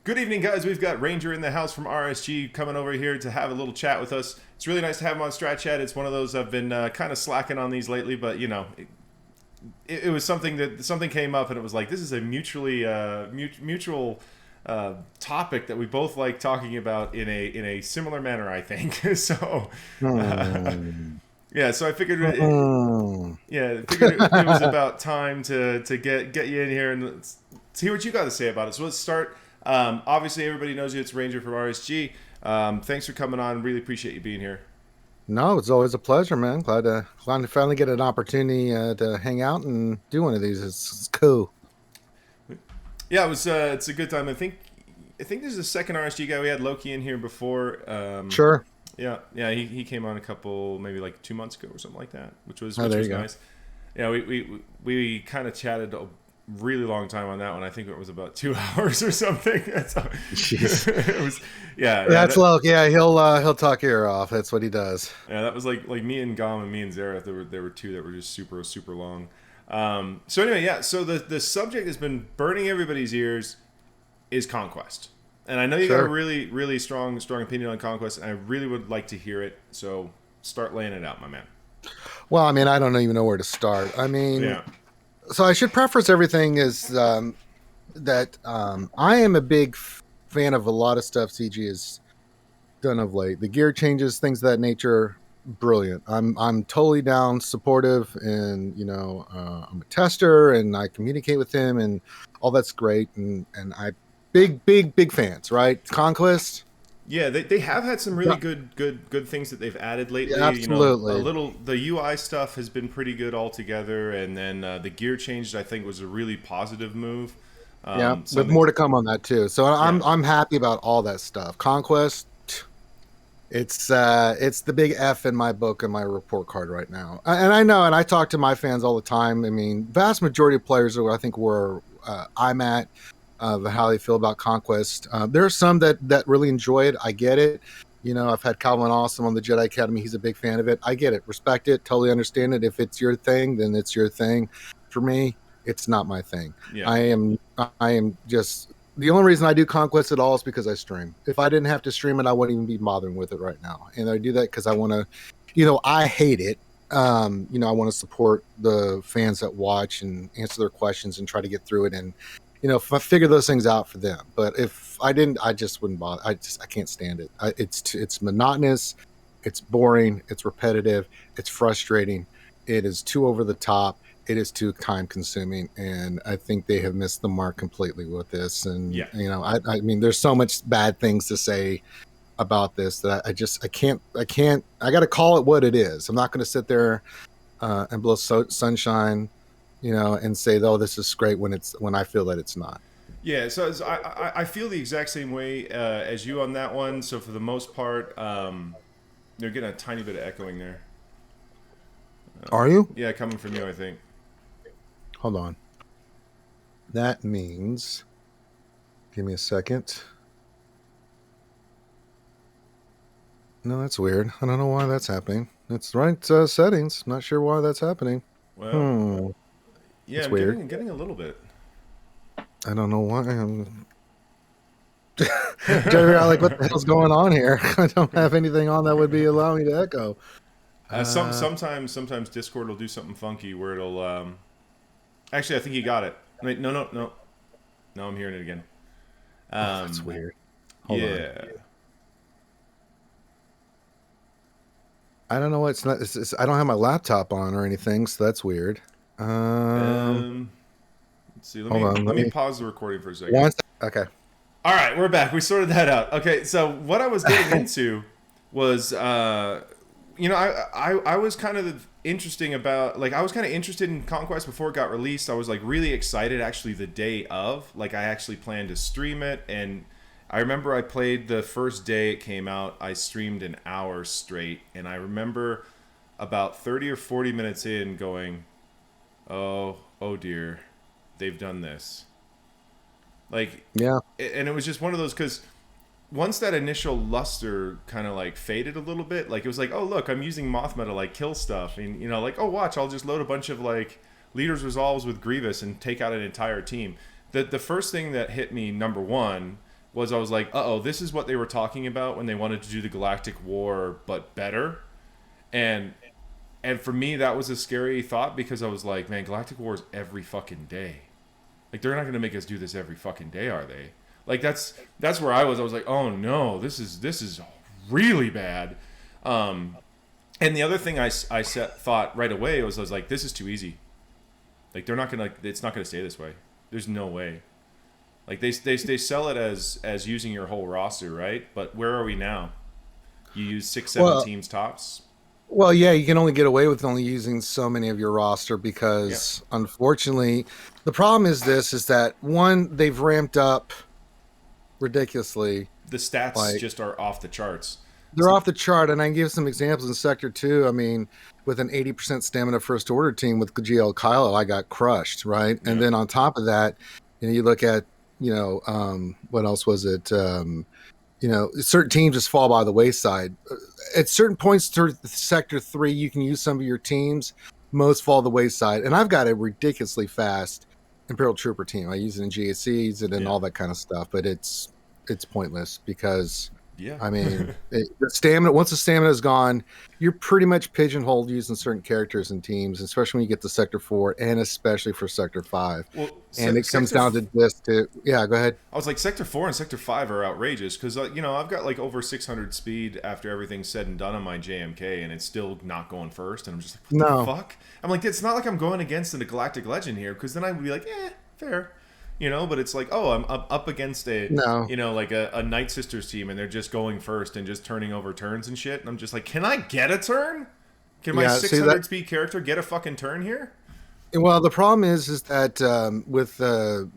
Good evening, guys. We've got Ranger in the house from RSG coming over here to have a little chat with us. It's really nice to have him on Strat Chat. It's one of those I've been kind of slacking on these lately, but you know, it was something came up, and it was like this is a mutually mutual topic that we both like talking about in a similar manner, I think. So. Hmm. Yeah, so I figured Hmm. it was about time to get you in here and let's see what you got to say about it. So let's start. Obviously, everybody knows you. It's Ranger from RSG. Thanks for coming on. Really appreciate you being here. No, it's always a pleasure, man. Glad to finally get an opportunity to hang out and do one of these. It's cool. Yeah, it was. It's a good time. I think there's a second RSG guy. We had Loki in here before. Sure. Yeah. He came on a couple, maybe like 2 months ago or something like that, which was Oh, which there was you go. nice. Yeah, we kind of chatted a really long time on that one. I think it was about 2 hours or something. So, Jeez. it was yeah. That's Loke. Yeah, he'll talk your ear off. That's what he does. Yeah, that was like me and Gom and me and Zareth. There were two that were just super long. So anyway, yeah. So the subject has been burning everybody's ears is Conquest, and I know you got a Sure. really strong opinion on Conquest, and I really would like to hear it. So start laying it out, my man. Well, I mean, I don't even know where to start. I mean, Yeah, so I should preface everything is that I am a big fan of a lot of stuff CG has done of late. The gear changes, things of that nature, brilliant. I'm totally down, supportive, and I'm a tester, and I communicate with him, and all that's great. And I big fans, right? Conquest, yeah. They have had some really yeah, good things that they've added lately. You know, a absolutely, little the UI stuff has been pretty good altogether, and then the gear change I think was a really positive move. yeah. With Something, more to come on that too. So yeah. I'm happy about all that stuff. Conquest. It's the big F in my book and my report card right now. And I know, and I talk to my fans all the time. I mean, vast majority of players are, I think, where I'm at, how they feel about Conquest. There are some that really enjoy it. I get it. I've had Calvin Awesome on the Jedi Academy. He's a big fan of it. I get it, respect it, totally understand it. If it's your thing, then it's your thing. For me, it's not my thing. Yeah. I am just the only reason I do Conquest at all is because I stream. If I didn't have to stream it, I wouldn't even be bothering with it right now. And I do that because I want to, I hate it. I want to support the fans that watch and answer their questions and try to get through it. And, if I figure those things out for them. But if I didn't, I just wouldn't bother. I can't stand it. It's monotonous. It's boring. It's repetitive. It's frustrating. It is too over the top. It is too time consuming, and I think they have missed the mark completely with this. And Yeah. I mean, there's so much bad things to say about this that I got to call it what it is. I'm not going to sit there and blow sunshine, and say, oh, this is great when I feel that it's not. Yeah, so I feel the exact same way as you on that one. So for the most part, they're getting a tiny bit of echoing there. Are you? Yeah, coming from you, I think. Hold on. That means, give me a second. No, that's weird. I don't know why that's happening. It's right settings. Not sure why that's happening. Well, Hmm. yeah, That's I'm weird. getting a little bit. I don't know why. Jerry, like, what the hell's going on here? I don't have anything on that would be allowing me to echo. Uh, Sometimes Discord will do something funky where it'll. Actually, I think you got it. Wait, no, I'm hearing it again. oh, that's Um, weird. Hold on. yeah. I don't know what it's not. I don't have my laptop on or anything, so that's weird. Um, Um, let's see. Hold on. Let Let me me. pause the recording for a second. One sec. Okay. All right, we're back. We sorted that out. Okay, so what I was getting into was, I was kind of interesting about, like, I was kind of interested in Conquest before it got released. I was, like, really excited actually the day of. Like, I actually planned to stream it, and I remember I played the first day it came out. I streamed an hour straight, and I remember about 30 or 40 minutes in going, oh dear, they've done this. Like, Yeah. and it was just one of those because once that initial luster kind of like faded a little bit, like it was like, oh look, I'm using Mothma to like kill stuff, and like, oh watch, I'll just load a bunch of like leaders resolves with Grievous and take out an entire team. The first thing that hit me, number one, was I was like, uh-oh, this is what they were talking about when they wanted to do the Galactic War but better. And and for me that was a scary thought because I was like, man, Galactic War is every fucking day. Like they're not going to make us do this every fucking day, are they? Like that's where I was. I was like, oh no, this is really bad. And the other thing thought right away was I was like, this is too easy. Like they're not gonna. It's not gonna stay this way. There's no way. Like they sell it as using your whole roster, right? But where are we now? You use 6-7 Well, teams tops. well, yeah, you can only get away with only using so many of your roster Yeah. because, unfortunately, the problem is that one, they've ramped up ridiculously. The stats Like just are off the charts. they're off the chart, and I can give some examples in Sector 2. I mean, with an 80% stamina first order team with GL Kylo, I got crushed, right? And Yeah. then on top of that, you look at, what else was it? Certain teams just fall by the wayside. At certain points through Sector 3, you can use some of your teams. Most fall the wayside. And I've got a ridiculously fast Imperial Trooper team. I use it in GACs and Yeah. all that kind of stuff, but it's pointless because Yeah. I mean, the stamina. Once the stamina is gone, you're pretty much pigeonholed using certain characters and teams, especially when you get to Sector 4, and especially for Sector 5. Well, And it comes down to this. Yeah, go ahead. I was like, Sector 4 and Sector 5 are outrageous because, I've got like over 600 speed after everything's said and done on my JMK, and it's still not going first. And I'm just like, what No, the fuck? I'm like, it's not like I'm going against the Galactic Legend here because then I would be like, fair. But it's like, oh, I'm up against no. like a Night Sisters team, and they're just going first and just turning over turns and shit. And I'm just like, can I get a turn? Can my Yeah, see 600 that. speed character get a fucking turn here? Well, the problem is that with the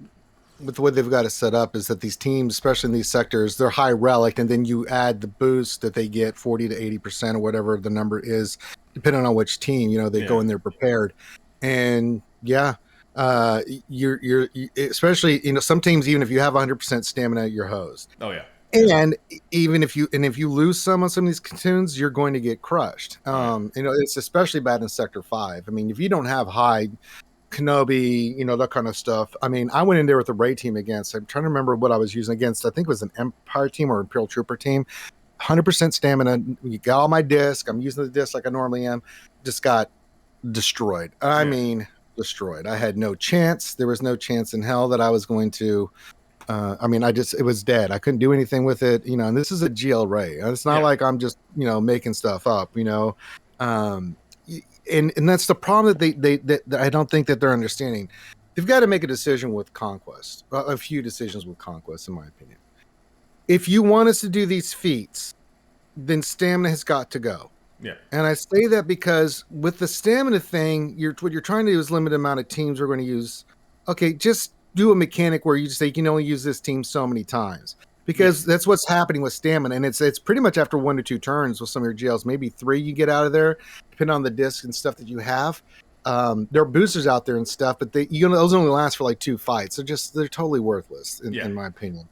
way they've got it set up is that these teams, especially in these sectors, they're high relic, and then you add the boost that they get 40 to 80% or whatever the number is, depending on which team. They go Yeah. in there prepared, and yeah, you're especially some teams, even if you have 100% stamina, you're hosed. Oh yeah. And even if you lose some on some of these tunes, you're going to get crushed. Oh, yeah. It's especially bad in Sector 5. I mean, if you don't have high Kenobi, that kind of stuff. I mean, I went in there with a Ray team against. I'm trying to remember what I was using against. I think it was an Empire team or Imperial Trooper team. 100% stamina. You got all my disc. I'm using the disc like I normally am. Just got destroyed. I mean, destroyed. I had no chance. There was no chance in hell that I was going to. It was dead. I couldn't do anything with it, and this is a GL Ray. It's not like I'm just, making stuff up, and that's the problem that that I don't think that they're understanding. They've got to make a decision with Conquest, a few decisions with Conquest, in my opinion. If you want us to do these feats, then stamina has got to go. Yeah. And I say that because with the stamina thing, what you're trying to do is limit the amount of teams we're going to use. Okay, just do a mechanic where you just say you can only use this team so many times, because that's what's happening with stamina, and it's pretty much after 1 to 2 turns with some of your GLs, maybe 3 you get out of there, depending on the disc and stuff that you have. There are boosters out there and stuff, but those only last for like 2 fights. They're totally worthless in my opinion.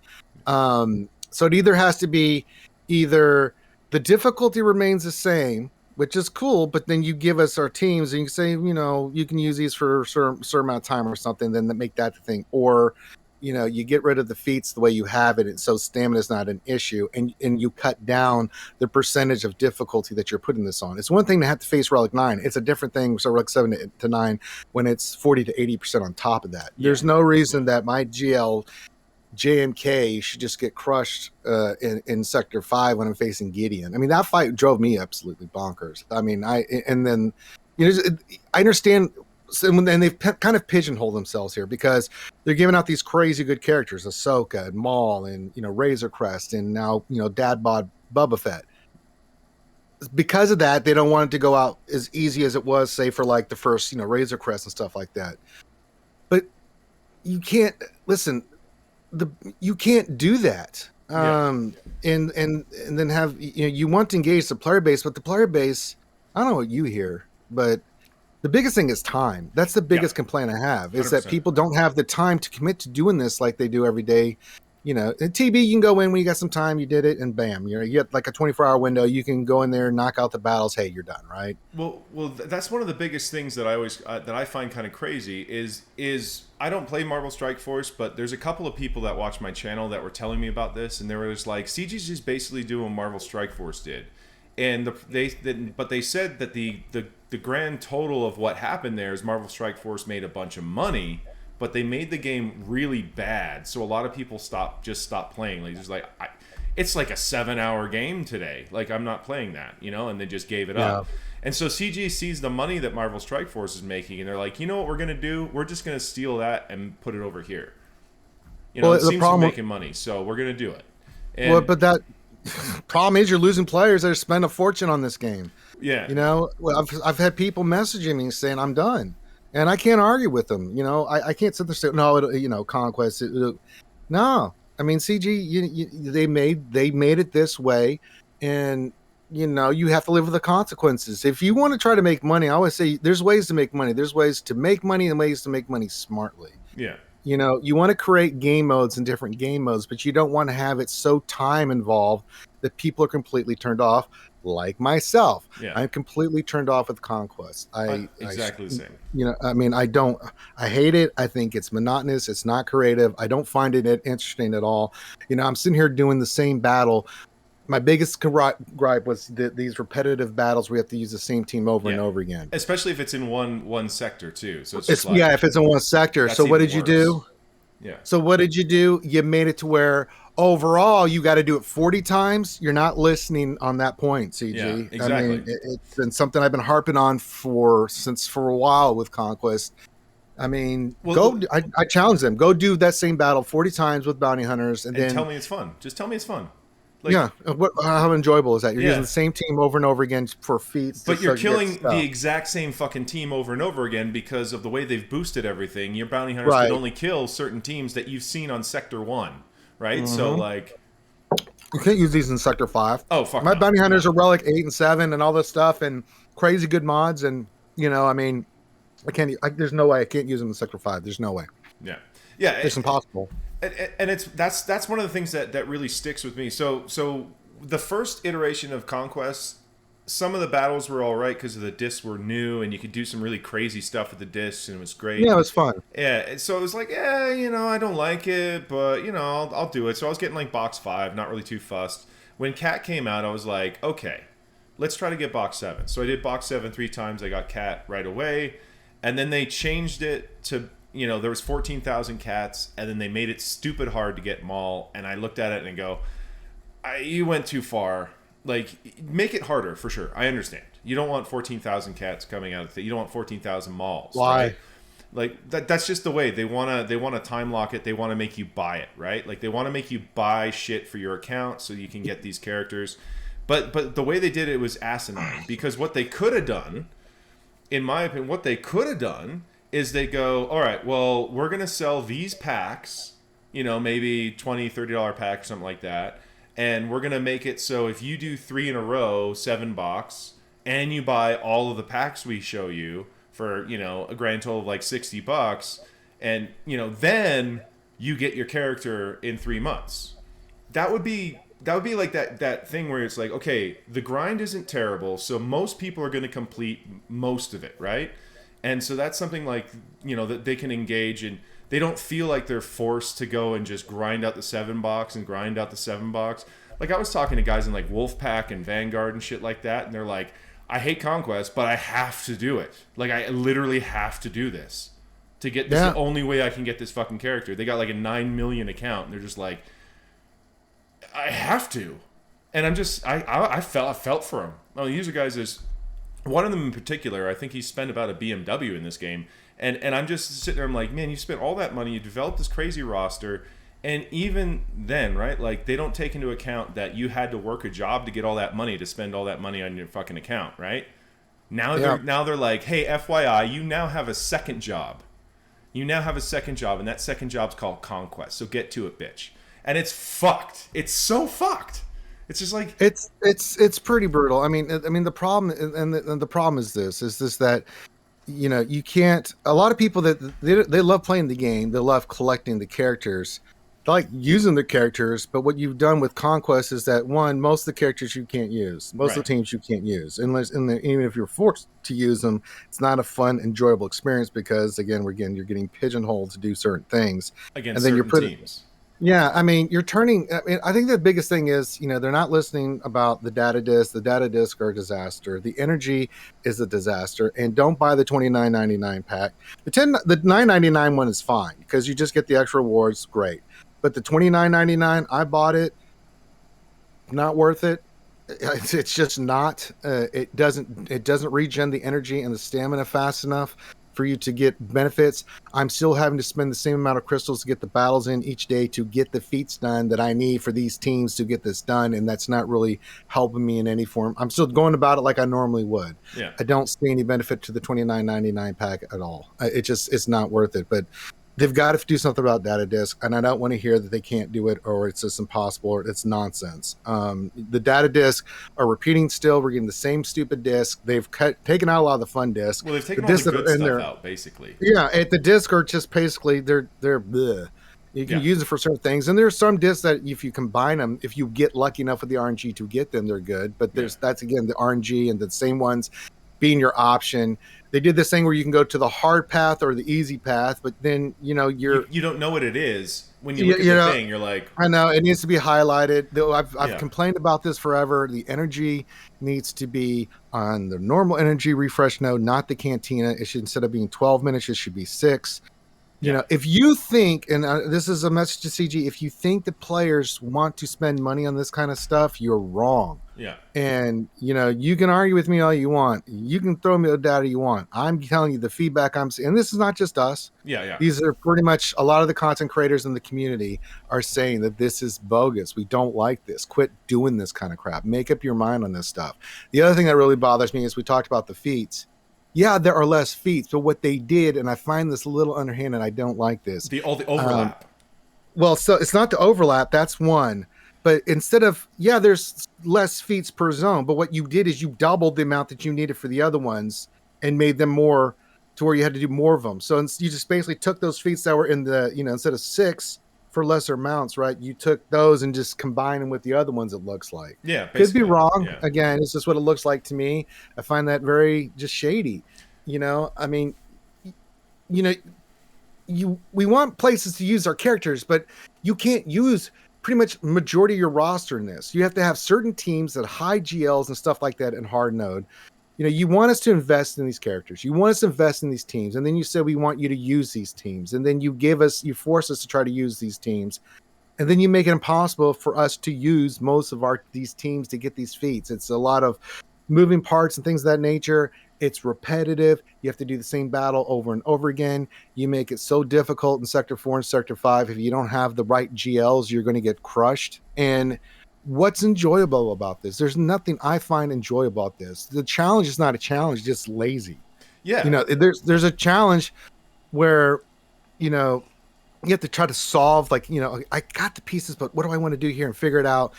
So it either has to be the difficulty remains the same, which is cool, but then you give us our teams and you say, you can use these for a certain amount of time or something, then make that the thing. Or, you get rid of the feats the way you have it, and so stamina is not an issue, and you cut down the percentage of difficulty that you're putting this on. It's one thing to have to face Relic 9. It's a different thing, so Relic 7 to 9, when it's 40 to 80% on top of that. Yeah. There's no reason that my GL JMK should just get crushed in Sector 5 when I'm facing Gideon. I mean, that fight drove me absolutely bonkers. I mean, I understand, and they've kind of pigeonholed themselves here because they're giving out these crazy good characters, Ahsoka and Maul and Razor Crest and now Dad Bod Boba Fett. Because of that, they don't want it to go out as easy as it was, say, for like the first Razor Crest and stuff like that. But you can't listen. You can't do that. And then have you want to engage the player base, but the player base, I don't know what you hear, but the biggest thing is time. That's the biggest complaint I have, is 100%. that people don't have the time to commit to doing this like they do every day. in TB, you can go in when you got some time, you did it, and bam, you get like a 24-hour window. You can go in there, knock out the battles. Hey, you're done, right? That's one of the biggest things that I always that I find kind of crazy is I don't play Marvel Strike Force, but there's a couple of people that watch my channel that were telling me about this, and they were just like, CG's just basically doing what Marvel Strike Force did, and they said that the grand total of what happened there is Marvel Strike Force made a bunch of money, but they made the game really bad, so a lot of people stopped playing. Like, just like, it's like a 7-hour game today. Like, I'm not playing that, and they just gave it up. And so CG sees the money that Marvel Strike Force is making, and they're like, you know what we're gonna do? We're just gonna steal that and put it over here. It seems to be making money, so we're gonna do it. And, but that problem is you're losing players that spend a fortune on this game. Yeah. I've had people messaging me saying I'm done. And I can't argue with them. I can't sit there and say, no, Conquest. No, I mean, CG, they made it this way, and you have to live with the consequences. If you want to try to make money, I always say there's ways to make money. There's ways to make money and ways to make money smartly. Yeah. You want to create game modes and different game modes, but you don't want to have it so time involved that people are completely turned off. Like myself, I'm completely turned off with Conquest. Exactly the same. I hate it. I think it's monotonous. It's not creative. I don't find it interesting at all. I'm sitting here doing the same battle. My biggest gripe was these repetitive battles where you have to use the same team over and over again. Especially if it's in one sector too. So it's just if it's in one sector. So what did you do? Yeah. So what did you do? You made it to where overall you got to do it 40 times. You're not listening on that point, CG. Yeah, exactly. I mean, it's been something I've been harping on for a while with Conquest. I mean, I challenge them. Go do that same battle 40 times with bounty hunters, and then tell me it's fun. Just tell me it's fun. How enjoyable is that? You're using the same team over and over again for feats. But you're killing the exact same fucking team over and over again because of the way they've boosted everything. Your bounty hunters can only kill certain teams that you've seen on Sector 1, right? Mm-hmm. So, like... You can't use these in Sector 5. Oh, fuck My bounty hunters are Relic 8 and 7 and all this stuff and crazy good mods and, I mean, there's no way I can't use them in Sector 5. There's no way. Yeah. It's impossible. And that's one of the things that really sticks with me. So the first iteration of Conquest, some of the battles were all right because the discs were new and you could do some really crazy stuff with the discs and it was great. Yeah, it was fun. Yeah, so it was like, I don't like it, but I'll do it. So I was getting like box 5, not really too fussed. When Cat came out, I was like, okay, let's try to get box 7. So I did box 7 3 times. I got Cat right away, and then they changed it to. There was 14,000 cats, and then they made it stupid hard to get Maul, and I looked at it and go, you went too far. Like, make it harder, for sure. I understand. You don't want 14,000 cats coming out of you don't want 14,000 Mauls. Why? Right? Like, that's just the way. They want to time lock it. They want to make you buy it, right? Like, they want to make you buy shit for your account so you can get these characters. But the way they did it was asinine, because what they could have done, in my opinion, is they go, all right, well, we're going to sell these packs, maybe $20, $30 pack or something like that. And we're going to make it so if you do 3 in a row, $7, and you buy all of the packs we show you for, a grand total of like $60, and, then you get your character in 3 months. That would be like that thing where it's like, okay, the grind isn't terrible, so most people are going to complete most of it, right? And so that's something like, that they can engage in. They don't feel like they're forced to go and just grind out the 7 box and grind out the 7 box. Like, I was talking to guys in like Wolfpack and Vanguard and shit like that, and they're like, I hate Conquest, but I have to do it. Like, I literally have to do this to get this. The only way I can get this fucking character. They got like a 9 million account, and they're just like, I have to. And I'm just, I felt for them. Oh, these are guys is. One of them in particular, I think he spent about a BMW in this game. And I'm just sitting there, I'm like, man, you spent all that money, you developed this crazy roster, and even then, right, like, they don't take into account that you had to work a job to get all that money, to spend all that money on your fucking account, right? Now they're like, hey, FYI, you now have a second job. And that second job's called Conquest, so get to it, bitch. And it's fucked. It's so fucked. It's just like it's pretty brutal. I mean the problem and the problem is this that you can't. A lot of people that they love playing the game, they love collecting the characters, like using the characters, but what you've done with Conquest is that one, most of the characters you can't use, most of Right. the teams you can't use, unless even if you're forced to use them, it's not a fun, enjoyable experience because again, you're getting pigeonholed to do certain things, and Against then you're certain put teams. yeah, I mean, you're turning. I mean, I think the biggest thing is, they're not listening about the data disc. The data disc are a disaster. The energy is a disaster. And don't buy the $29.99 pack. The $9.99 one is fine because you just get the extra rewards. Great, but the $29.99, I bought it. Not worth it. It's just not. It doesn't regen the energy and the stamina fast enough for you to get benefits. I'm still having to spend the same amount of crystals to get the battles in each day to get the feats done that I need for these teams to get this done, and that's not really helping me in any form. I'm still going about it like I normally would. Yeah. I don't see any benefit to the $29.99 pack at all. It's not worth it. But they've got to do something about data disk, and I don't want to hear that they can't do it or it's just impossible or it's nonsense. The data disk are repeating still. We're getting the same stupid disk. They've taken out a lot of the fun disks. Well, they've The taken all the disks that good are in stuff there, out, basically. yeah, the discs are just basically they're bleh. You can Yeah. use it for certain things, and there's some discs that if you combine them, if you get lucky enough with the RNG to get them, they're good. But that's again the RNG and the same ones being your option. They did this thing where you can go to the hard path or the easy path, but then You don't know what it is when you you, look at you the know thing. You're like, I know it needs to be highlighted. Though I've yeah, complained about this forever. The energy needs to be on the normal energy refresh node, not the cantina. It should, instead of being 12 minutes, it should be 6. yeah, If you think, and this is a message to CG, if you think the players want to spend money on this kind of stuff, you're wrong. yeah, And you can argue with me all you want. You can throw me the data you want. I'm telling you the feedback I'm seeing, and this is not just us. yeah. These are pretty much a lot of the content creators in the community are saying that this is bogus. We don't like this. Quit doing this kind of crap. Make up your mind on this stuff. The other thing that really bothers me is we talked about the feats. Yeah, there are less feats, but what they did, and I find this a little underhanded, I don't like this. All the overlap. Well, so it's not the overlap. That's one. But instead of, there's less feats per zone. But what you did is you doubled the amount that you needed for the other ones and made them more to where you had to do more of them. So you just basically took those feats that were in the, instead of 6 for lesser amounts, right? You took those and just combined them with the other ones, it looks like. Yeah, Could be basically. wrong. Yeah. Again, it's just what it looks like to me. I find that very just shady. I mean, we want places to use our characters, but you can't use pretty much majority of your roster in this. You have to have certain teams that high GLs and stuff like that in hard node. You want us to invest in these characters. You want us to invest in these teams. And then you say, we want you to use these teams. And then you force us to try to use these teams. And then you make it impossible for us to use most of these teams to get these feats. It's a lot of moving parts and things of that nature. It's repetitive. You have to do the same battle over and over again. You make it so difficult in Sector 4 and Sector 5. If you don't have the right GLs, you're going to get crushed. And what's enjoyable about this? There's nothing I find enjoyable about this. The challenge is not a challenge, it's just lazy. Yeah. There's a challenge where, you have to try to solve, like, I got the pieces, but what do I want to do here and figure it out?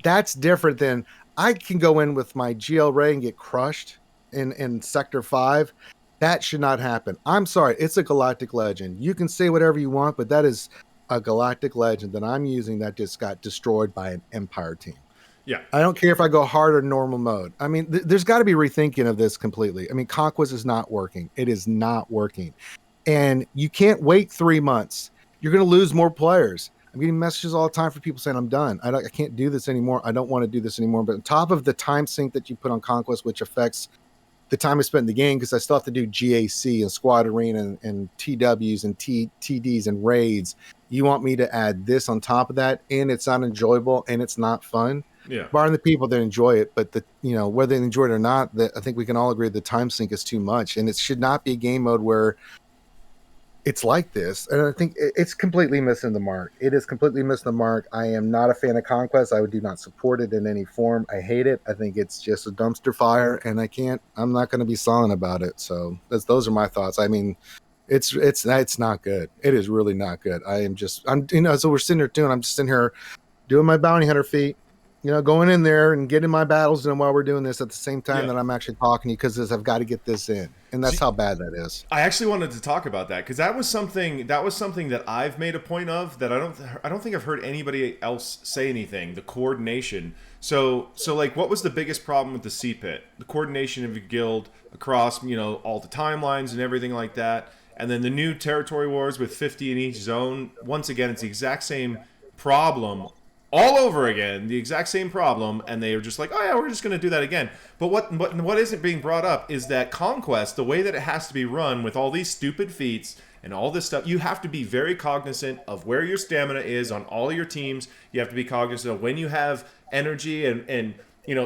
That's different than I can go in with my GL Ray and get crushed in Sector 5. That should not happen. I'm sorry. It's a Galactic Legend. You can say whatever you want, but that is a Galactic Legend that I'm using that just got destroyed by an Empire team. Yeah. I don't care if I go hard or normal mode. I mean, there's got to be rethinking of this completely. I mean, Conquest is not working. It is not working. And you can't wait 3 months. You're going to lose more players. I'm getting messages all the time from people saying, I'm done. I can't do this anymore. I don't want to do this anymore. But on top of the time sink that you put on Conquest, which affects the time I spent in the game, because I still have to do GAC and Squad Arena and TWs and TDs and raids. You want me to add this on top of that, and it's not enjoyable and it's not fun. Yeah. Barring the people that enjoy it, but whether they enjoy it or not, I think we can all agree the time sink is too much, and it should not be a game mode where it's like this. And I think it's completely missing the mark. It is completely missing the mark. I am not a fan of Conquest. I do not support it in any form. I hate it. I think it's just a dumpster fire, and I'm not going to be silent about it. So those are my thoughts. I mean, it's not good. It is really not good. So we're sitting here I'm just sitting here doing my bounty hunter feat, going in there and getting my battles done while we're doing this at the same time Yeah. that I'm actually talking to you because I've got to get this in, and that's See, how bad that is. I actually wanted to talk about that because that was something that I've made a point of that I don't think I've heard anybody else say anything. The coordination. So like, what was the biggest problem with the C pit? The coordination of your guild across all the timelines and everything like that. And then the new territory wars with 50 in each zone. Once again, it's the exact same problem all over again, the exact same problem, and they were just like, oh yeah, we're just going to do that again. But what isn't being brought up is that Conquest, the way that it has to be run with all these stupid feats and all this stuff, you have to be very cognizant of where your stamina is on all of your teams. You have to be cognizant of when you have energy and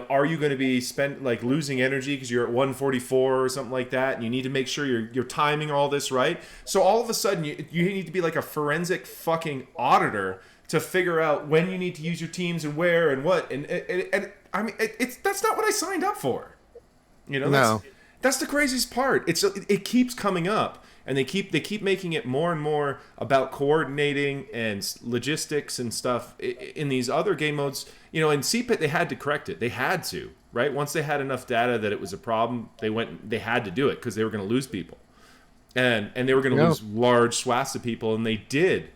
are you going to be losing energy because you're at 144 or something like that, and you need to make sure you're timing all this right. So all of a sudden you need to be like a forensic fucking auditor to figure out when you need to use your teams and where and what, and I mean that's not what I signed up for. No. That's the craziest part. It keeps coming up, and they keep making it more and more about coordinating and logistics and stuff in these other game modes. In CPIT they had to correct it. They had to, right? Once they had enough data that it was a problem, they had to do it because they were going to lose people, and they were going to lose large swaths of people, and they did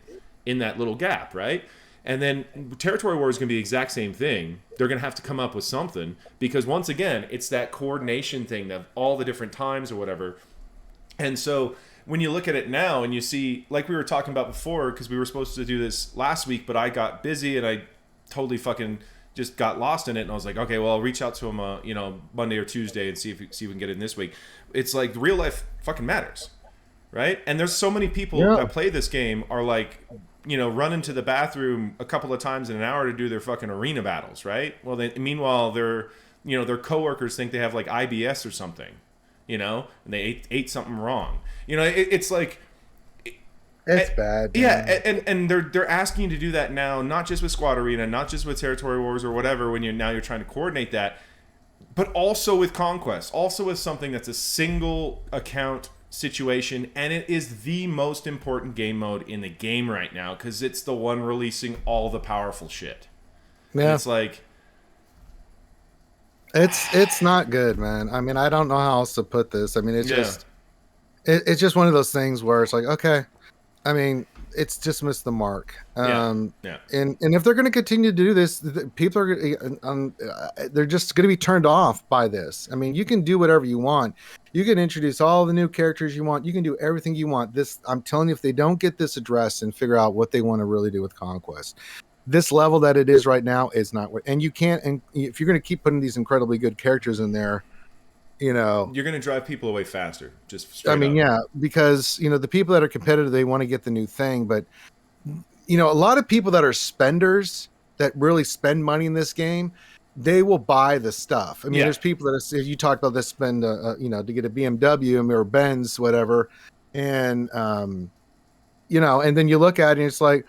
in that little gap, right? And then Territory War is going to be the exact same thing. They're going to have to come up with something because, once again, it's that coordination thing of all the different times or whatever. And so when you look at it now and you see, like we were talking about before, because we were supposed to do this last week, but I got busy and I totally fucking just got lost in it. And I was like, okay, well, I'll reach out to him, Monday or Tuesday and see if we can get it in this week. It's like real life fucking matters, right? And there's so many people that play this game are like, run into the bathroom a couple of times in an hour to do their fucking arena battles, right? Well, meanwhile, their coworkers think they have like IBS or something, and they ate something wrong. It's like it's bad. Yeah, and they're asking you to do that now, not just with Squad Arena, not just with Territory Wars or whatever. When you're trying to coordinate that, but also with Conquest, also with something that's a single account situation, and it is the most important game mode in the game right now because it's the one releasing all the powerful shit. Yeah, it's like it's not good, man. I mean, I don't know how else to put this. I mean, it's just one of those things where it's like, okay, I mean, it's just missed the mark. And if they're going to continue to do this, people are they're just going to be turned off by this. I mean, you can do whatever you want. You can introduce all the new characters you want. You can do everything you want. I'm telling you, if they don't get this addressed and figure out what they want to really do with Conquest, this level that it is right now is not what. And you can't. And if you're going to keep putting these incredibly good characters in there, you're going to drive people away faster. Just straight up. Yeah, because the people that are competitive, they want to get the new thing, but a lot of people that are spenders that really spend money in this game, they will buy the stuff. I mean, there's people that you talked about that spend to get a BMW or Benz, whatever, and and then you look at it and it's like,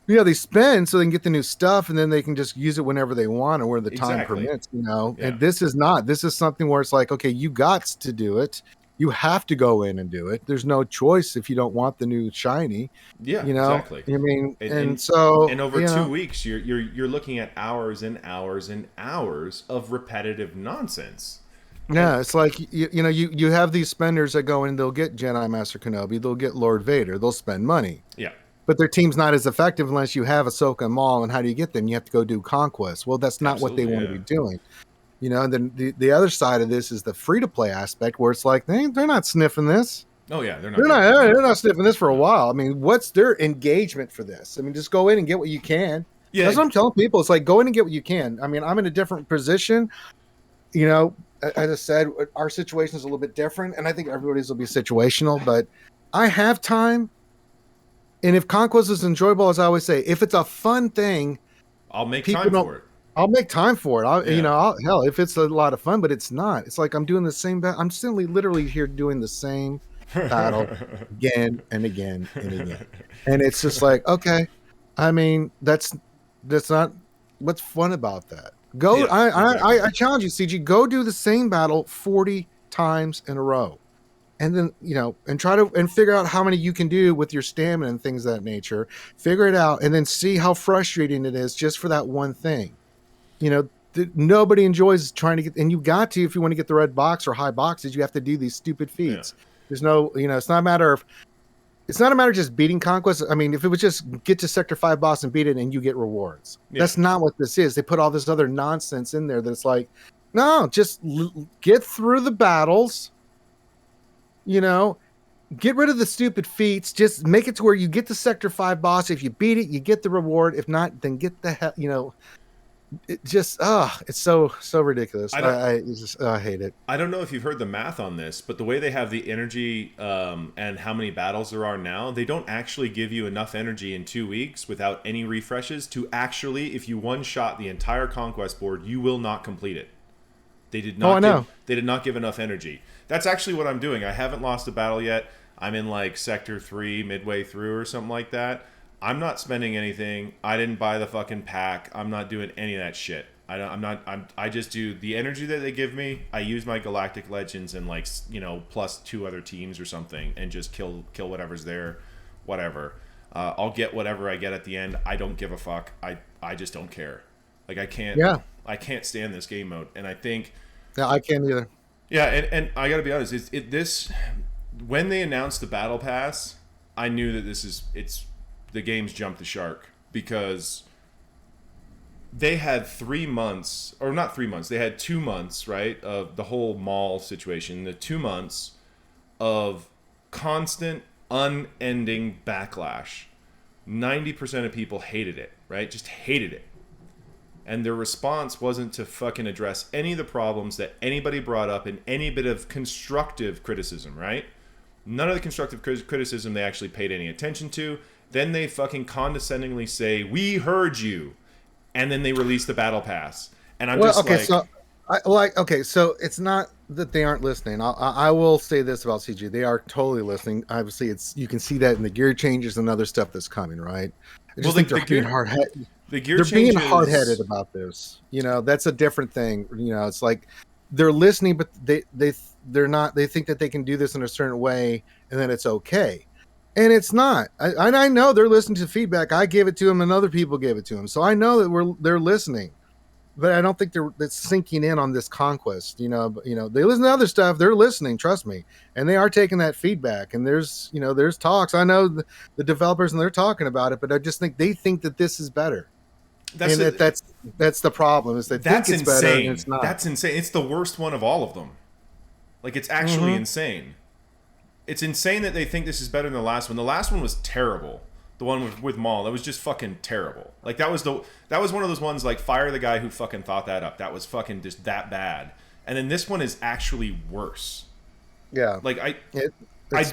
they spend so they can get the new stuff, and then they can just use it whenever they want or where the time permits, And this is something where it's like, okay, you got to do it. You have to go in and do it. There's no choice if you don't want the new shiny. Yeah, exactly. I mean, and over 2 weeks, you're looking at hours and hours and hours of repetitive nonsense. Yeah, it's like you have these spenders that go in, they'll get Jedi Master Kenobi, they'll get Lord Vader, they'll spend money. Yeah. But their team's not as effective unless you have Ahsoka and Maul, and how do you get them? You have to go do Conquest. Well, that's not what they want to be doing. And then the other side of this is the free-to-play aspect, where it's like, they're not sniffing this. Oh, yeah, they're not sniffing this for a while. I mean, what's their engagement for this? I mean, just go in and get what you can. Yeah. That's what I'm telling people. It's like, go in and get what you can. I mean, I'm in a different position. As I said, our situation is a little bit different, and I think everybody's will be situational, but I have time. And if Conquest is enjoyable, as I always say, if it's a fun thing, I'll make time for it. I'll make time for it. Hell, if it's a lot of fun, but it's not. It's like I'm doing the same battle. I'm simply literally here doing the same battle again and again and again. And it's just like, okay, I mean, that's not what's fun about that. Go, I challenge you, CG, go do the same battle 40 times in a row. And then, and try to figure out how many you can do with your stamina and things of that nature. Figure it out and then see how frustrating it is just for that one thing. you know, nobody enjoys trying to get, and you got to, if you want to get the red box or high boxes, you have to do these stupid Yeah. feats. There's no, it's not a matter of, it's not a matter of just beating Conquest. I mean, if it was just get to Sector 5 boss and beat it and you get rewards. Yeah. That's not what this is. They put all this other nonsense in there that's like, no, just get through the battles, get rid of the stupid feats. Just make it to where you get the Sector 5 boss. If you beat it, you get the reward. If not, then get the hell, it just it's so ridiculous. I hate it. I don't know if you've heard the math on this, but the way they have the energy and how many battles there are now, they don't actually give you enough energy in 2 weeks without any refreshes to actually, if you one-shot the entire Conquest board, you will not complete it. They did not. They did not give enough energy. That's actually what I'm doing. I haven't lost a battle yet. I'm in like Sector 3, midway through or something like that. I'm not spending anything. I didn't buy the fucking pack. I'm not doing any of that shit. I just do the energy that they give me. I use my Galactic Legends and plus 2 other teams or something and just kill whatever's there, whatever. I'll get whatever I get at the end. I don't give a fuck. I just don't care. Like I can't stand this game mode, and I think. Yeah, I can't either. Yeah, and I gotta be honest. This when they announced the Battle Pass, I knew that the game's jumped the shark, because they had 3 months, or not 3 months, they had 2 months, right, of the whole mall situation, the 2 months of constant, unending backlash. 90% of people hated it, right? Just hated it. And their response wasn't to fucking address any of the problems that anybody brought up in any bit of constructive criticism, right? None of the constructive criticism they actually paid any attention to. Then they fucking condescendingly say, "We heard you," and then they release the Battle Pass, and I'm just so it's not that they aren't listening. I will say this about CG: they are totally listening. Obviously, you can see that in the gear changes and other stuff that's coming, right? I just think they're being hard-headed. They're being hard-headed about this. That's a different thing. It's like they're listening, but they're not. They think that they can do this in a certain way, and then it's okay. And it's not. I know they're listening to feedback. I gave it to them, and other people gave it to them. So I know that they're listening, but I don't think that's sinking in on this Conquest. They listen to other stuff. They're listening. Trust me, and they are taking that feedback. And there's talks. I know the developers, and they're talking about it. But I just think they think that this is better. That's the problem. Is that that's think it's insane. Better and it's not. That's insane. It's the worst one of all of them. Like, it's actually insane. It's insane that they think this is better than the last one. The last one was terrible. The one with Maul, that was just fucking terrible. Like, that was one of those ones, like, fire the guy who fucking thought that up. That was fucking just that bad. And then this one is actually worse. Yeah. Like, I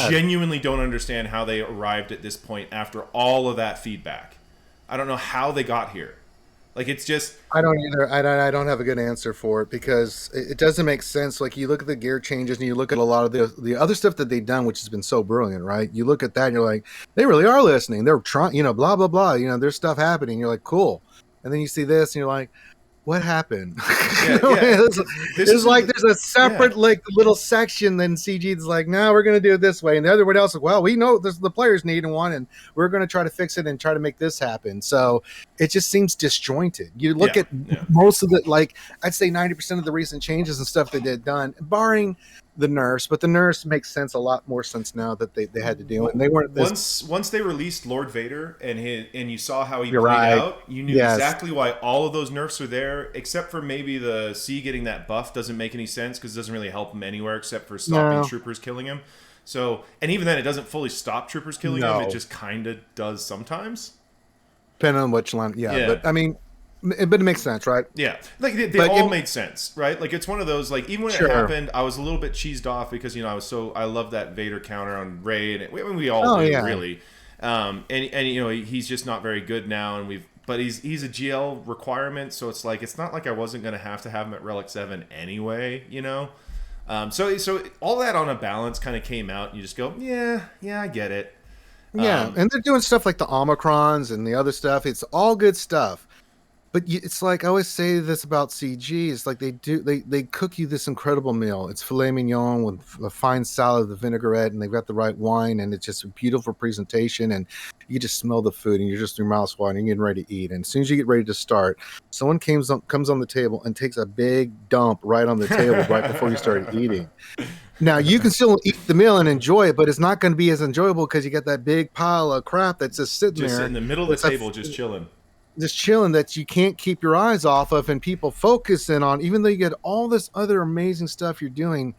genuinely don't understand how they arrived at this point after all of that feedback. I don't know how they got here. Like, it's just... I don't either. I don't have a good answer for it, because it doesn't make sense. Like, you look at the gear changes and you look at a lot of the other stuff that they've done, which has been so brilliant, right? You look at that and you're like, they really are listening. They're trying, blah, blah, blah. There's stuff happening. You're like, cool. And then you see this and you're like, what happened? It's like there's a separate little section. Then CG's like, no, we're going to do it this way, and everyone else like, well, we know this the players need and want, and we're going to try to fix it and try to make this happen. So it just seems disjointed. You look at most of the, like, I'd say 90% of the recent changes and stuff that they've done, barring the nerfs, but the nerfs makes sense, a lot more sense now that they had to do it. And they weren't once they released Lord Vader and you saw how he played out, you knew exactly why all of those nerfs are there, except for maybe the C getting that buff doesn't make any sense, because it doesn't really help him anywhere except for stopping troopers killing him. So, and even then, it doesn't fully stop troopers killing him. It just kind of does sometimes, depending on which line. But I mean, but it makes sense, right? Yeah, like they all made sense, right? Like, it's one of those, like, even when it happened, I was a little bit cheesed off because I love that Vader counter on Rey, and we all do, really. And he's just not very good now, but he's a GL requirement, so it's like, it's not like I wasn't going to have him at Relic 7 anyway, So all that on a balance kind of came out, and you just go, yeah, I get it. Yeah, and they're doing stuff like the Omicrons and the other stuff. It's all good stuff. But it's like I always say this about CG. It's like they cook you this incredible meal. It's filet mignon with a fine salad, the vinaigrette, and they've got the right wine, and it's just a beautiful presentation. And you just smell the food, and you're just your mouth's watering, you're getting ready to eat. And as soon as you get ready to start, someone comes on the table and takes a big dump right on the table right before you start eating. Now you can still eat the meal and enjoy it, but it's not going to be as enjoyable because you got that big pile of crap that's just sitting Just there in the middle of the table, just chilling. just chilling that you can't keep your eyes off of and people focusing on, even though you get all this other amazing stuff you're doing.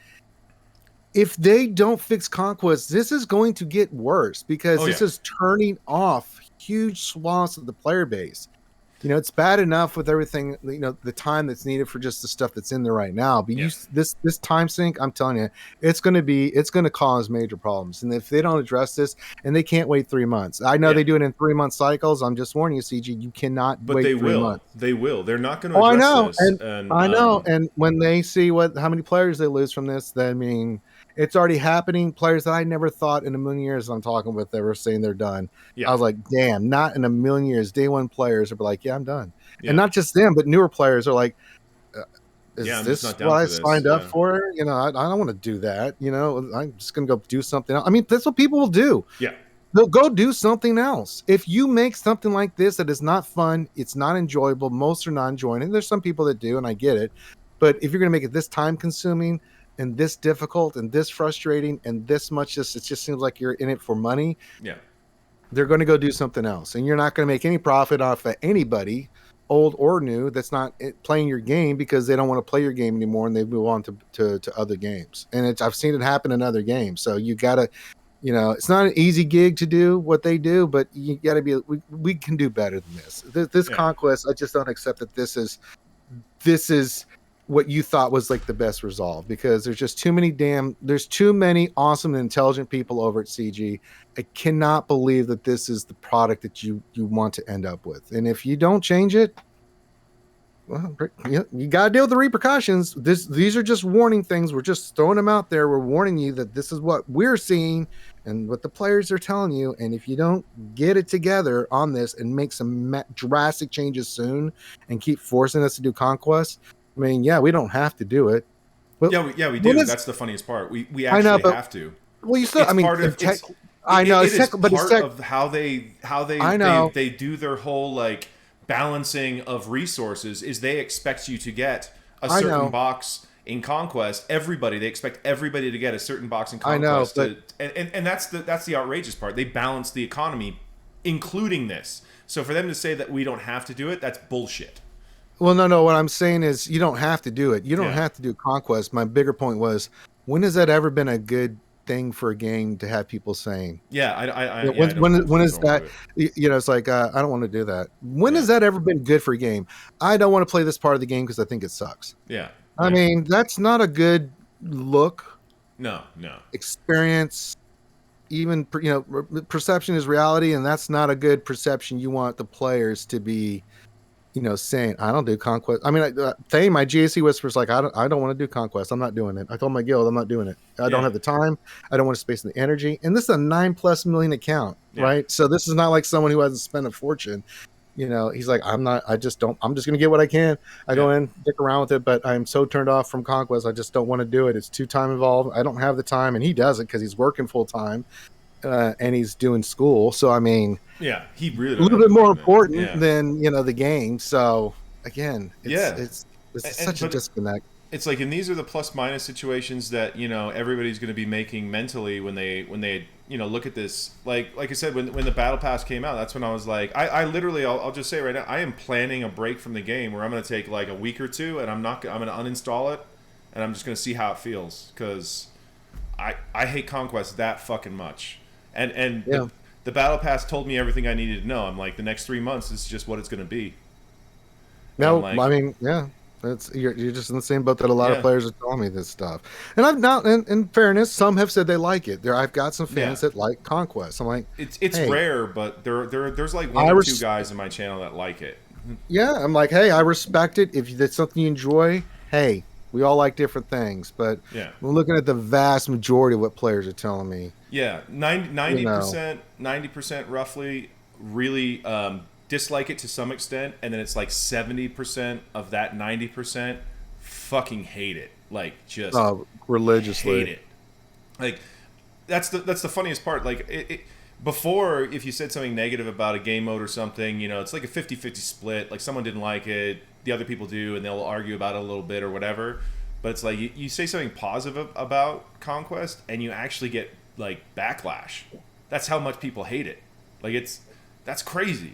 If they don't fix Conquest, this is going to get worse because this is turning off huge swaths of the player base. It's bad enough with everything, the time that's needed for just the stuff that's in there right now. But this time sink, I'm telling you, it's going to cause major problems. And if they don't address this, and they can't wait 3 months, I know they do it in 3-month cycles. I'm just warning you, CG, you cannot wait 3 months. They will. They're not going to address this. And I know. And when they see how many players they lose from this, then I mean, it's already happening. Players that I never thought in a million years I'm talking with ever saying they're done. Yeah. I was like, damn, not in a million years. Day one players are like, yeah, I'm done. Yeah. And not just them, but newer players are like, is this what I signed up for? I don't want to do that. I'm just going to go do something else. I mean, that's what people will do. Yeah. They'll go do something else. If you make something like this that is not fun, it's not enjoyable. Most are not enjoying it. There's some people that do, and I get it. But if you're going to make it this time consuming and this difficult and this frustrating and this much, it just seems like you're in it for money. Yeah. They're going to go do something else. And you're not going to make any profit off of anybody, old or new, that's not playing your game because they don't want to play your game anymore and they move on to other games. And I've seen it happen in other games. So you got to, it's not an easy gig to do what they do, but you got to be, we can do better than this. This Conquest, I just don't accept that this is what you thought was like the best resolve, because there's just there's too many awesome and intelligent people over at CG. I cannot believe that this is the product that you want to end up with. And if you don't change it, well, you got to deal with the repercussions. These are just warning things. We're just throwing them out there. We're warning you that this is what we're seeing and what the players are telling you. And if you don't get it together on this and make some drastic changes soon and keep forcing us to do Conquest, I mean, we don't have to do it. But we do. That's the funniest part. We actually have to. Well, you still. I know. It's part of how they do their whole like balancing of resources. Is they expect you to get a certain box in Conquest. They expect everybody to get a certain box in Conquest. I know, and that's the outrageous part. They balance the economy, including this. So for them to say that we don't have to do it, that's bullshit. Well, no. What I'm saying is you don't have to do it. You don't have to do Conquest. My bigger point was, when has that ever been a good thing for a game to have people saying? Yeah, when is that? It's like I don't want to do that. When has that ever been good for a game? I don't want to play this part of the game because I think it sucks. Yeah. I mean, that's not a good look. No. Experience. Even perception is reality, and that's not a good perception. You want the players to be, saying, I don't do Conquest. I mean, my GAC Whisper's like, I don't want to do Conquest. I'm not doing it. I told my guild I'm not doing it. I don't have the time. I don't want to space the energy. And this is a 9+ million account, right? So this is not like someone who hasn't spent a fortune. He's like, I'm just going to get what I can. I go in, dick around with it, but I'm so turned off from Conquest. I just don't want to do it. It's too time involved. I don't have the time. And he does it because he's working full time. And he's doing school, so I mean, he really a little bit more important than the game. So again, it's such a disconnect. It's like, and these are the plus minus situations that everybody's going to be making mentally when they look at this. Like I said, when the battle pass came out, that's when I was like, I literally, I'll just say right now, I am planning a break from the game where I'm going to take like a week or two, and I'm going to uninstall it, and I'm just going to see how it feels, because I hate Conquest that fucking much. And the battle pass told me everything I needed to know. I'm like, the next 3 months is just what it's going to be. No, like, I mean, you're just in the same boat that a lot of players are telling me this stuff. And I've not, in fairness, some have said they like it. I've got some fans that like Conquest. I'm like, it's rare, but there's like one or two guys in my channel that like it. Yeah, I'm like, hey, I respect it. If that's something you enjoy, hey, we all like different things, but we're looking at the vast majority of what players are telling me. Yeah, 90% roughly really dislike it to some extent, and then it's like 70% of that 90% fucking hate it. Like just religiously hate it. Like that's the funniest part. Like before, if you said something negative about a game mode or something, you know, it's like a 50-50 split. Like someone didn't like it, the other people do, and they'll argue about it a little bit or whatever. But it's like you say something positive about Conquest, and you actually get like backlash. That's how much people hate it. Like that's crazy.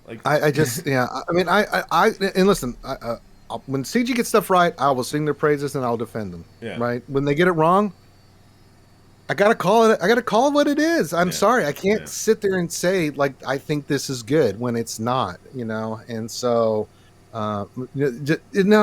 Like I just yeah. I mean I and listen. When CG gets stuff right, I will sing their praises and I'll defend them. Yeah. Right. When they get it wrong, I gotta call it. I gotta call it what it is. I'm Yeah. sorry. I can't Yeah. sit there and say like I think this is good when it's not. You know. And so, now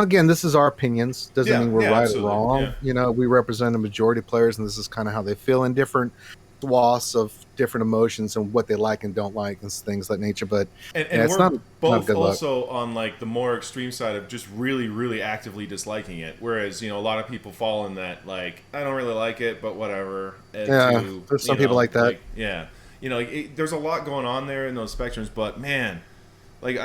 again, this is our opinions. Doesn't mean we're right absolutely. or wrong. Yeah. You know, we represent a majority of players, and this is kind of how they feel in different swaths of different emotions and what they like and don't like and things like nature. But And yeah, it's we're not both good luck. also on like the more extreme side of just really, really actively disliking it. Whereas, you know, a lot of people fall in that like, I don't really like it, but whatever. Yeah, there's some people like that. Yeah. You know, there's a lot going on there in those spectrums, but man, like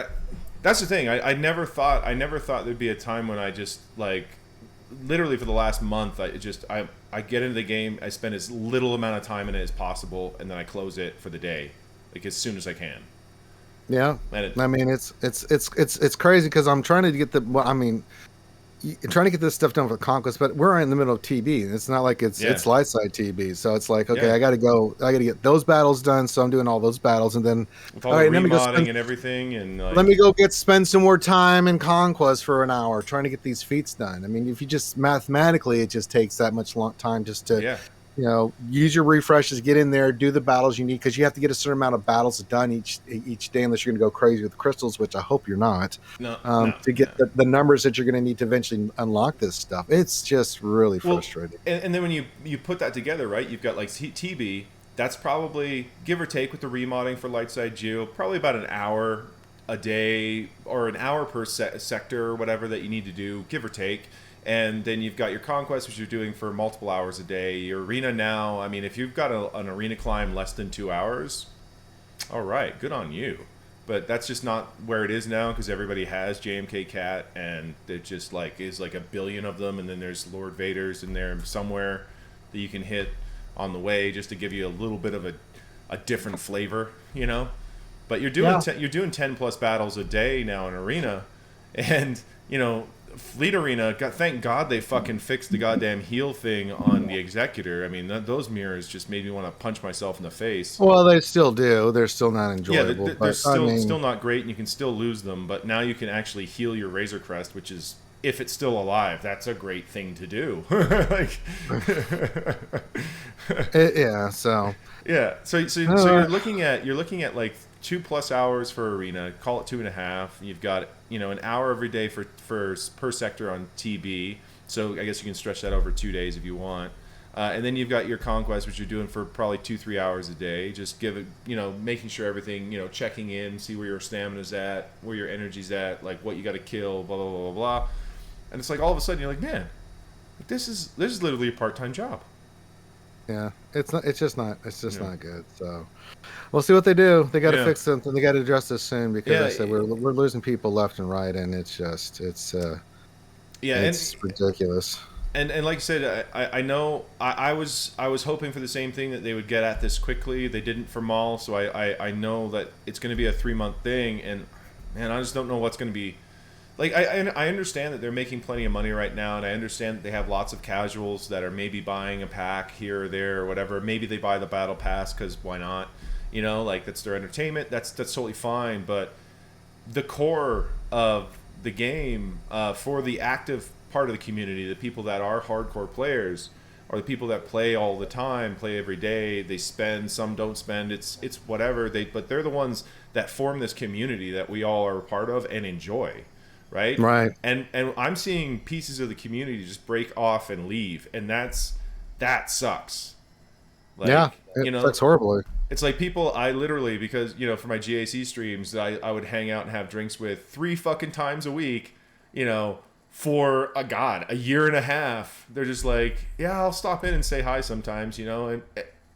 that's the thing. I never thought there'd be a time when I just like literally for the last month I get into the game, I spend as little amount of time in it as possible, and then I close it for the day, like as soon as I can. Yeah, And I mean it's crazy because I'm trying to get trying to get this stuff done for Conquest, but we're in the middle of TB. It's not like it's light side TB, so it's like okay, I got to get those battles done. So I'm doing all those battles, and then with all the remodding and everything, and like, let me go spend some more time in Conquest for an hour trying to get these feats done. I mean, if you just mathematically, it just takes that much long time just to you know, use your refreshes, get in there, do the battles you need, because you have to get a certain amount of battles done each day, unless you're going to go crazy with crystals, which I hope you're not. To get the numbers that you're going to need to eventually unlock this stuff. It's just really frustrating. And then when you put that together, right, you've got like TB, that's probably, give or take with the remodding for Lightside Geo, probably about an hour a day or an hour per sector or whatever that you need to do, give or take. And then you've got your Conquest, which you're doing for multiple hours a day. Your Arena now, I mean, if you've got an Arena climb less than 2 hours, all right, good on you. But that's just not where it is now, because everybody has JMK Cat, and it just like is like a billion of them, and then there's Lord Vaders in there somewhere that you can hit on the way just to give you a little bit of a different flavor, you know. But you're doing you're doing 10 plus battles a day now in Arena, and you know. Fleet Arena, thank God they fucking fixed the goddamn heal thing on the Executor. I mean, those mirrors just made me want to punch myself in the face. Well, they still do. They're still not enjoyable. Yeah, they're still not great, and you can still lose them. But now you can actually heal your Razor Crest, which is, if it's still alive, that's a great thing to do. Like, so you're looking at like 2+ hours for Arena. Call it 2.5. You've got an hour every day for per sector on TB. So I guess you can stretch that over 2 days if you want. And then you've got your Conquest, which you're doing for probably 2-3 hours a day. Just give it, making sure everything, checking in, see where your stamina's at, where your energy's at, like what you got to kill, blah blah blah blah blah. And it's like all of a sudden you're like, man, this is literally a part-time job. Yeah, it's just not good. So we'll see what they do. They got to fix something. They got to address this soon, because I said we're losing people left and right, and it's ridiculous. And like I said, I know I was hoping for the same thing, that they would get at this quickly. They didn't for Maul, so I know that it's going to be a 3-month thing, and man, I just don't know what's going to be. Like, I understand that they're making plenty of money right now, and I understand that they have lots of casuals that are maybe buying a pack here or there or whatever. Maybe they buy the battle pass because why not? Like that's their entertainment. That's totally fine. But the core of the game, for the active part of the community, the people that are hardcore players, or the people that play all the time, play every day, they spend, some don't spend, it's whatever. But they're the ones that form this community that we all are a part of and enjoy. Right. And I'm seeing pieces of the community just break off and leave, and that sucks. Like, that's horrible. It's like people I literally, because for my GAC streams, I would hang out and have drinks with 3 fucking times a week, for a year and a half. They're just like, yeah, I'll stop in and say hi sometimes, and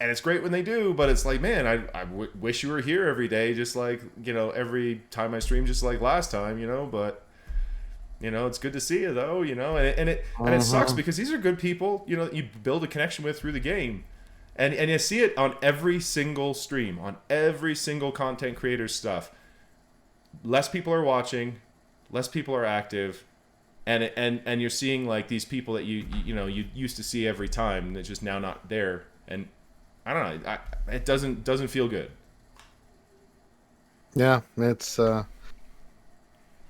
and it's great when they do, but it's like, man, I wish you were here every day, just like, every time I stream, just like last time, but it's good to see you though, and it sucks because these are good people, that you build a connection with through the game, and you see it on every single stream, on every single content creator stuff. Less people are watching, less people are active, and you're seeing like these people that you used to see every time, and it's just now not there, and I don't know, it doesn't feel good. Yeah, it's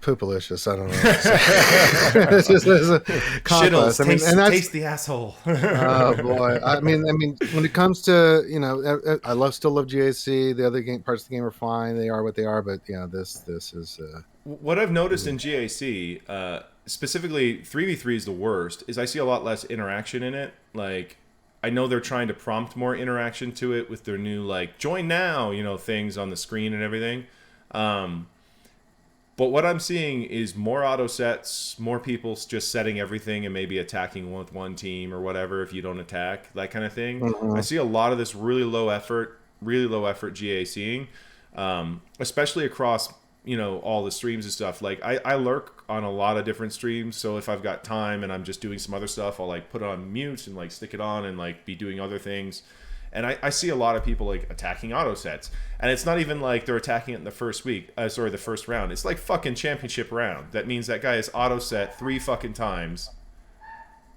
poopalicious. I don't know. It's just a Shittles, taste the asshole. Oh boy. I mean, when it comes to I still love GAC. The other parts of the game are fine. They are what they are. But this is what I've noticed in GAC, specifically 3v3 is the worst. Is I see a lot less interaction in it. Like, I know they're trying to prompt more interaction to it with their new like join now, things on the screen and everything. But what I'm seeing is more auto sets, more people just setting everything and maybe attacking with one team or whatever if you don't attack, that kind of thing. Mm-hmm. I see a lot of this really low effort GACing, especially across all the streams and stuff. Like I lurk on a lot of different streams, so if I've got time and I'm just doing some other stuff, I'll like put it on mute and like stick it on and like be doing other things. And I see a lot of people like attacking auto sets, and it's not even like they're attacking it in the first the first round. It's like fucking championship round. That means that guy is auto set 3 fucking times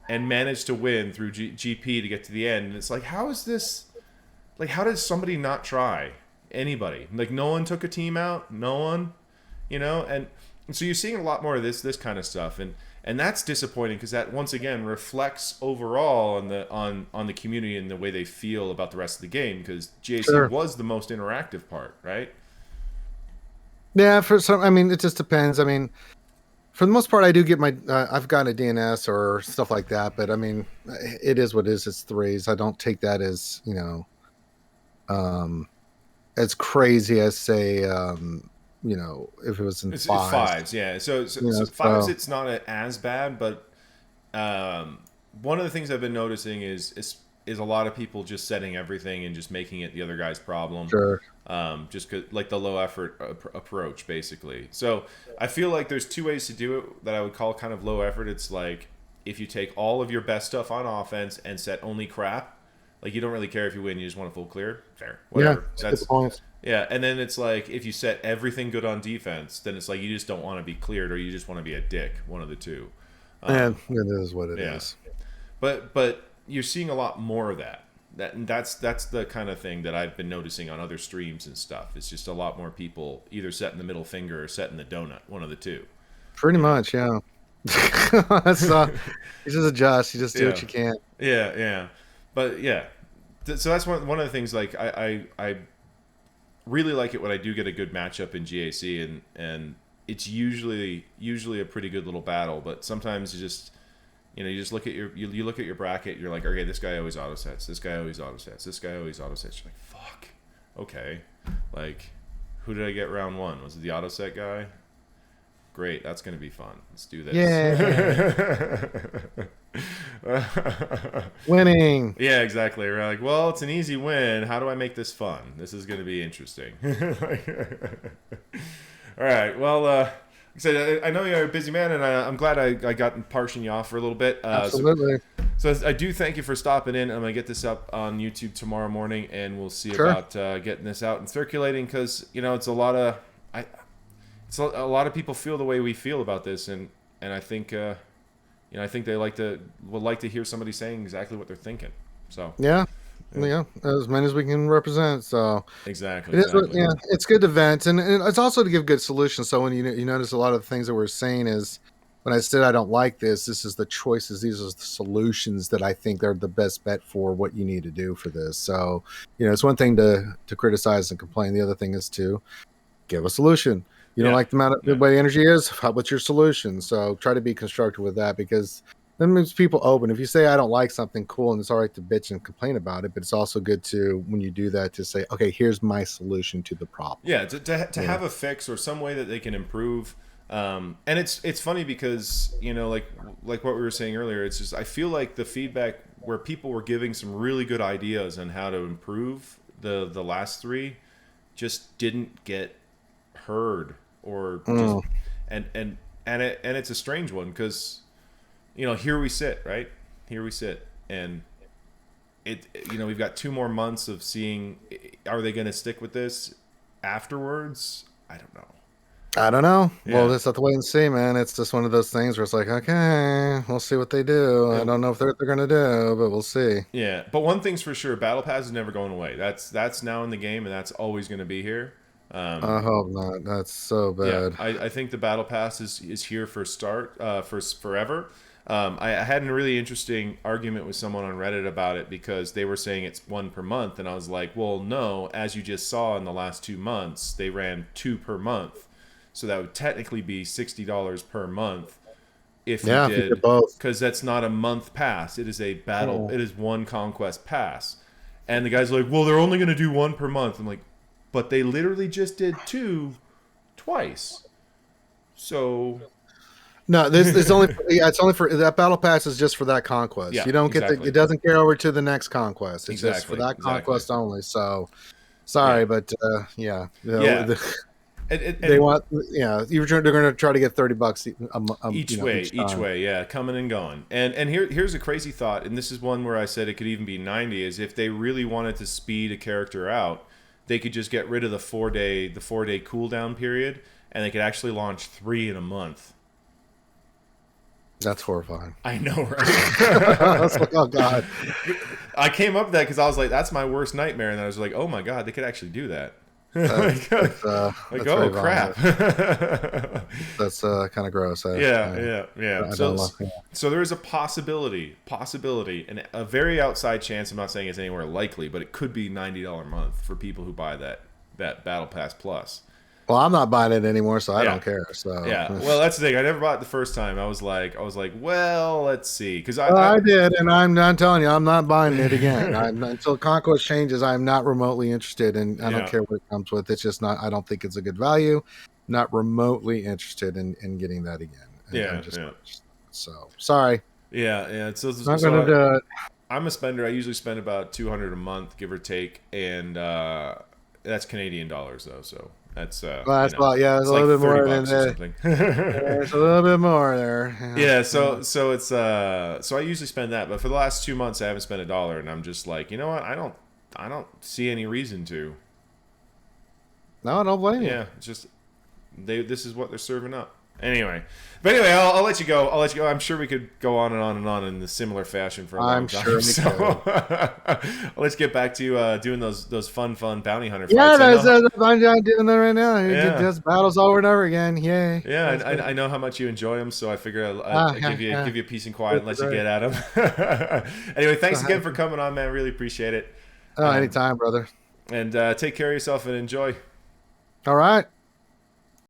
and managed to win through GP to get to the end. And it's like, how is this? Like, how did somebody not try? Anybody? Like, no one took a team out. No one, and so you're seeing a lot more of this kind of stuff, and that's disappointing because that once again reflects overall on the community and the way they feel about the rest of the game, because GAC was the most interactive part, right? Yeah, for some, it just depends. For the most part, I do get my I've gotten a DNS or stuff like that, but it is what it is. It's threes. I don't take that as as crazy as say if it was in it's fives. Fives, yeah. So fives, it's not as bad, but one of the things I've been noticing is a lot of people just setting everything and just making it the other guy's problem. Sure. Just like the low effort approach, basically. So I feel like there's 2 ways to do it that I would call kind of low effort. It's like if you take all of your best stuff on offense and set only crap, like you don't really care if you win, you just want a full clear. Fair, whatever. Yeah, that's good point. Yeah, and then it's like if you set everything good on defense, then it's like you just don't want to be cleared, or you just want to be a dick. One of the two. And it is what it is. But you're seeing a lot more of that. That's the kind of thing that I've been noticing on other streams and stuff. It's just a lot more people either setting the middle finger or setting the donut. One of the two. Pretty much, yeah. You just adjust. You just do what you can. Yeah. But yeah, so that's one of the things. Like I really like it when I do get a good matchup in GAC, and it's usually a pretty good little battle. But sometimes you just look at you look at your bracket, you're like, okay, this guy always auto sets, this guy always auto sets, this guy always auto sets. You're like, fuck, okay, like who did I get round 1? Was it the auto set guy? Great, that's gonna be fun. Let's do this. Yeah. Winning. Yeah, exactly. We're like, well, it's an easy win. How do I make this fun? This is going to be interesting. All right. Well, like I said, I know you're a busy man, and I'm glad I got partially you off for a little bit. Absolutely. So I do thank you for stopping in. I'm going to get this up on YouTube tomorrow morning, and we'll see about getting this out and circulating, because it's a lot of a lot of people feel the way we feel about this, and I think I think they would like to hear somebody saying exactly what they're thinking. So yeah, as many as we can represent. So exactly. It's good to vent, and it's also to give good solutions. So when you notice a lot of the things that we're saying is, when I said I don't like this is the choices. These are the solutions that I think are the best bet for what you need to do for this. So it's one thing to criticize and complain. The other thing is to give a solution. You don't like the amount of the way energy is. What's your solution? So try to be constructive with that, because that moves people open. If you say I don't like something, cool, and it's all right to bitch and complain about it, but it's also good to, when you do that, to say, okay, here's my solution to the problem. Yeah, to have a fix or some way that they can improve. And it's funny because like what we were saying earlier, it's just I feel like the feedback where people were giving some really good ideas on how to improve the last three just didn't get heard, or just and it's a strange one because here we sit, right here we sit, and we've got 2 more months of seeing, are they going to stick with this afterwards? I don't know. Yeah. Well, just have to wait and see, man. It's just one of those things where it's like, okay, we'll see what they do. I don't know if they're going to do, but we'll see. Yeah, but one thing's for sure, Battle Pass is never going away. That's now in the game, and that's always going to be here. I hope not. That's so bad. Yeah, I think the Battle Pass is here for forever. I had a really interesting argument with someone on Reddit about it because they were saying it's 1 per month, and I was like, well, no, as you just saw in the last 2 months, they ran 2 per month. So that would technically be $60 per month if you did both. Because that's not a month pass. It is a battle. It is 1 Conquest pass. And the guy's like, well, they're only going to do 1 per month. I'm like, but they literally just did 2 twice. So no, this is only it's only for that Battle Pass is just for that Conquest. Yeah, you don't get it doesn't carry over to the next Conquest. It's just for that Conquest only. So sorry, but yeah. They want, they're going to try to get $30 each way, yeah, coming and going. And here's a crazy thought, and this is one where I said it could even be 90. Is if they really wanted to speed a character out, they could just get rid of the 4-day cooldown period, and they could actually launch 3 in a month. That's horrifying. I know, right? I was like, oh god. I came up with that because I was like, that's my worst nightmare, and I was like, oh my god, they could actually do that. That's oh crap. That's kind of gross. Yeah. So there is a possibility, and a very outside chance. I'm not saying it's anywhere likely, but it could be $90 a month for people who buy that Battle Pass Plus. Well, I'm not buying it anymore, so I don't care. So yeah, well, that's the thing. I never bought it the first time. I was like, well, let's see, because I did, and I'm not telling you, I'm not buying it again. Until Conquest changes, I'm not remotely interested, and I don't care what it comes with. It's just not. I don't think it's a good value. Not remotely interested in getting that again. So sorry. Yeah. So I'm gonna do it. I'm a spender. I usually spend about $200 a month, give or take, and that's Canadian dollars though. So. That's that's a lot. Yeah, it's a little bit more than that. There's a little bit more there. Yeah, so it's so I usually spend that, but for the last 2 months I haven't spent $1, and I'm just like, you know what? I don't see any reason to. No, I don't blame you. Yeah, it's just this is what they're serving up. Anyway, I'll let you go. I'm sure we could go on and on and on in the similar fashion for a long time. I'm sure we could. Let's get back to doing those fun bounty hunter fights. Yeah, I'm doing that right now. Yeah. Just battles over and over again. Yay. Yeah, I know how much you enjoy them, so I figure I'll give you peace and quiet and let you get at them. Anyway, thanks again for coming on, man. Really appreciate it. Anytime, brother. And take care of yourself and enjoy. All right.